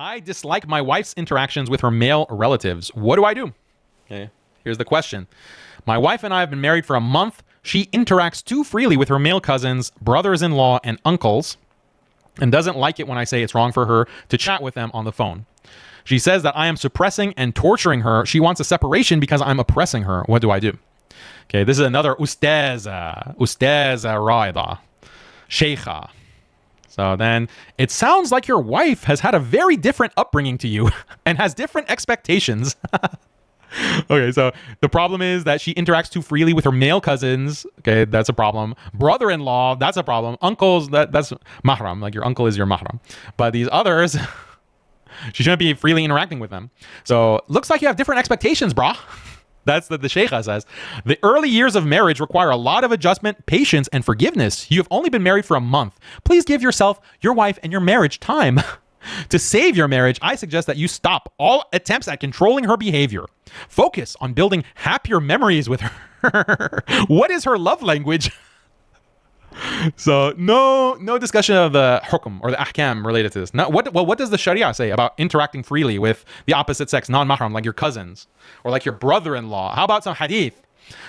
I dislike my wife's interactions with her male relatives. What do I do? Okay, here's the question. My wife and I have been married for a month. She interacts too freely with her male cousins, brothers-in-law, and uncles, and doesn't like it when I say it's wrong for her to chat with them on the phone. She says that I am suppressing and torturing her. She wants a separation because I'm oppressing her. What do I do? Okay, this is another ustaza raida, sheikha. So then it sounds like your wife has had a very different upbringing to you and has different expectations. Okay, so the problem is that she interacts too freely with her male cousins. Okay, that's a problem. Brother-in-law, that's a problem. Uncles, that's mahram. Like your uncle is your mahram. But these others, she shouldn't be freely interacting with them. So looks like you have different expectations, brah. That's the sheikha says. The early years of marriage require a lot of adjustment, patience, and forgiveness. You have only been married for a month. Please give yourself, your wife, and your marriage time. To save your marriage, I suggest that you stop all attempts at controlling her behavior. Focus on building happier memories with her. What is her love language? So no discussion of the hukum or the ahkam related to this. No, what does the Sharia say about interacting freely with the opposite sex, non-mahram, like your cousins or like your brother-in-law? How about some hadith,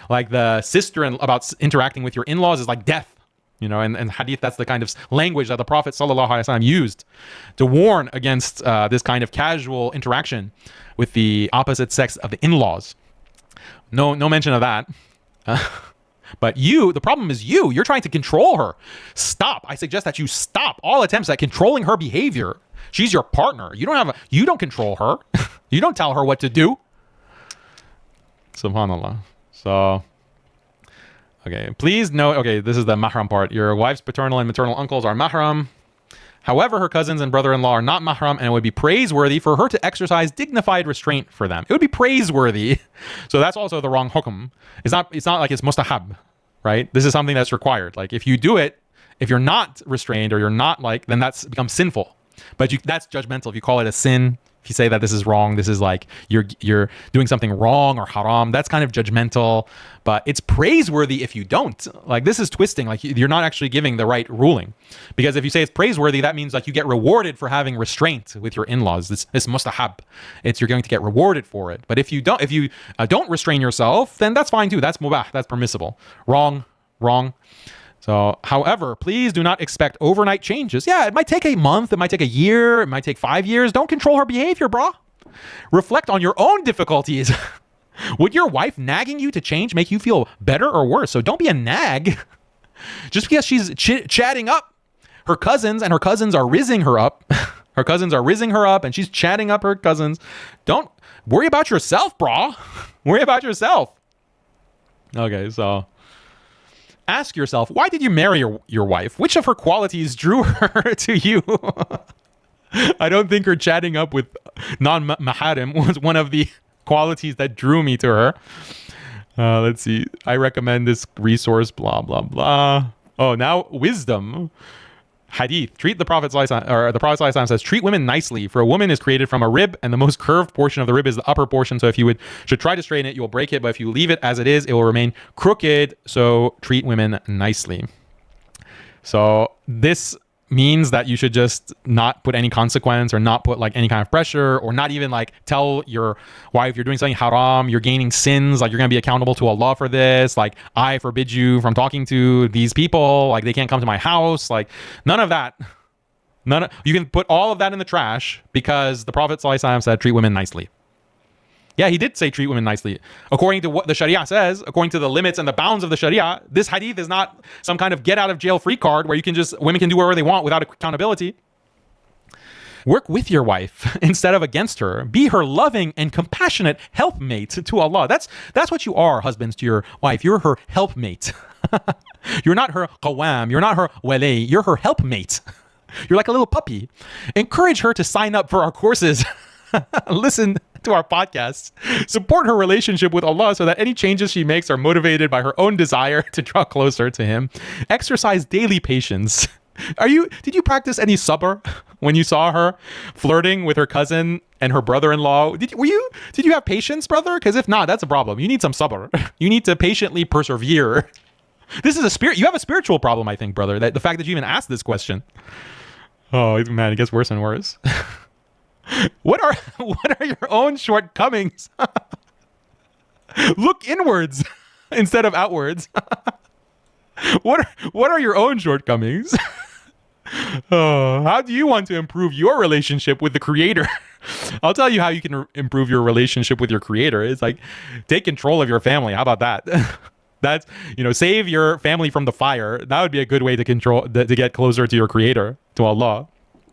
like the sister about interacting with your in-laws is like death? You know, and hadith, that's the kind of language that the Prophet ﷺ used to warn against this kind of casual interaction with the opposite sex of the in-laws. No mention of that. But the problem is you're trying to control her. Stop. I suggest that you stop all attempts at controlling her behavior. She's your partner. You don't control her. You don't tell her what to do. Subhanallah. So, okay, please note, okay, this is the mahram part. Your wife's paternal and maternal uncles are mahram. However, her cousins and brother-in-law are not mahram, and it would be praiseworthy for her to exercise dignified restraint for them. It would be praiseworthy. So that's also the wrong hukum. It's not like it's mustahab, right? This is something that's required. Like if you do it, if you're not restrained or you're not like, then that's becomes sinful. But that's judgmental. If you call it a sin, if you say that this is wrong, this is like you're doing something wrong or haram, that's kind of judgmental. But it's praiseworthy if you don't. Like this is twisting. Like you're not actually giving the right ruling. Because if you say it's praiseworthy, that means like you get rewarded for having restraint with your in-laws. It's mustahab. You're going to get rewarded for it. But if you don't restrain yourself, then that's fine too. That's mubah. That's permissible. Wrong. So, however, please do not expect overnight changes. Yeah, it might take a month, it might take a year, it might take 5 years. Don't control her behavior, brah. Reflect on your own difficulties. Would your wife nagging you to change make you feel better or worse? So don't be a nag. Just because she's chatting up her cousins and her cousins are rizzing her up. Her cousins are rizzing her up and she's chatting up her cousins. Don't worry about yourself, brah. Worry about yourself. Okay, so ask yourself, why did you marry your wife? Which of her qualities drew her to you? I don't think her chatting up with non-maharim was one of the qualities that drew me to her. Let's see. I recommend this resource, blah, blah, blah. Oh, now wisdom. Hadith. Treat the Prophet ﷺ says, treat women nicely, for a woman is created from a rib, and the most curved portion of the rib is the upper portion. So if you should try to straighten it, you will break it. But if you leave it as it is, it will remain crooked. So treat women nicely. So this means that you should just not put any consequence or not put like any kind of pressure or not even like tell your wife you're doing something haram, you're gaining sins, like you're going to be accountable to Allah for this, like I forbid you from talking to these people, like they can't come to my house, like none of that. You can put all of that in the trash because the Prophet ﷺ said treat women nicely. Yeah, he did say treat women nicely. According to what the Sharia says, according to the limits and the bounds of the Sharia, this hadith is not some kind of get out of jail free card where women can do whatever they want without accountability. Work with your wife instead of against her. Be her loving and compassionate helpmate to Allah. That's what you are, husbands, to your wife. You're her helpmate. You're not her qawam. You're not her wali. You're her helpmate. You're like a little puppy. Encourage her to sign up for our courses. Listen to our podcasts. Support her relationship with Allah so that any changes she makes are motivated by her own desire to draw closer to Him. Exercise daily patience. Did you practice any sabr when you saw her flirting with her cousin and her brother-in-law? Did you have patience, brother? Because if not, that's a problem. You need some sabr. You need to patiently persevere. This is you have a spiritual problem, I think, brother. The fact that you even asked this question. Oh man, it gets worse and worse. What are your own shortcomings? Look inwards instead of outwards. What are your own shortcomings? Oh, how do you want to improve your relationship with the Creator? I'll tell you how you can improve your relationship with your Creator. It's like, take control of your family. How about that? That's, save your family from the fire. That would be a good way to get closer to your Creator, to Allah.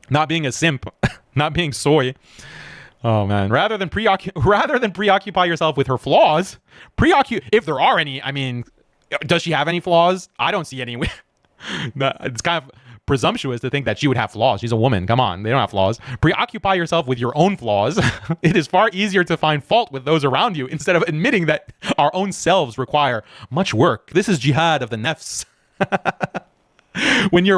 Not being a simp, not being soy. Oh man! Rather than preoccupy yourself with her flaws, if there are any. I mean, does she have any flaws? I don't see any. It's kind of presumptuous to think that she would have flaws. She's a woman. Come on, they don't have flaws. Preoccupy yourself with your own flaws. It is far easier to find fault with those around you instead of admitting that our own selves require much work. This is jihad of the nafs. When you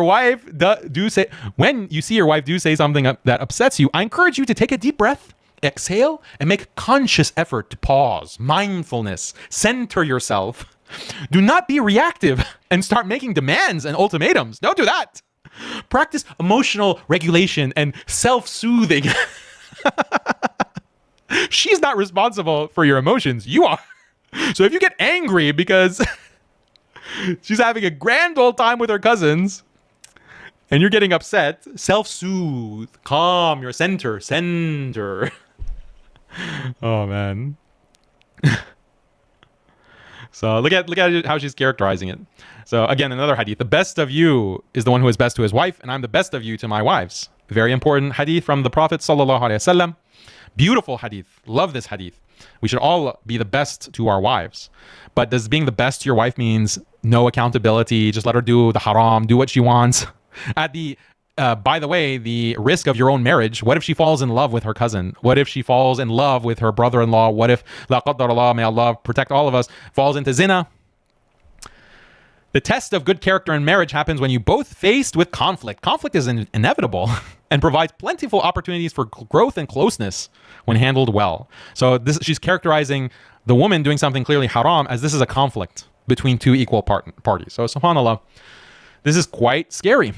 see your wife do say something that upsets you, I encourage you to take a deep breath, exhale, and make a conscious effort to pause, mindfulness, center yourself. Do not be reactive and start making demands and ultimatums. Don't do that. Practice emotional regulation and self-soothing. She's not responsible for your emotions. You are. So if you get angry because she's having a grand old time with her cousins and you're getting upset, self-soothe, calm your center. Oh man. So look at how she's characterizing it. So again, another hadith. The best of you is the one who is best to his wife, and I'm the best of you to my wives. Very important hadith from the Prophet sallallahu alaihi wasallam. Beautiful hadith. Love this hadith. We should all be the best to our wives. But does being the best to your wife means no accountability? Just let her do the haram, do what she wants. By the way, the risk of your own marriage, what if she falls in love with her cousin? What if she falls in love with her brother-in-law? What if, la qaddar Allah, may Allah protect all of us, falls into zina? The test of good character in marriage happens when you both faced with conflict. Conflict is inevitable and provides plentiful opportunities for growth and closeness when handled well. So she's characterizing the woman doing something clearly haram as this is a conflict between two equal parties. So subhanAllah, this is quite scary.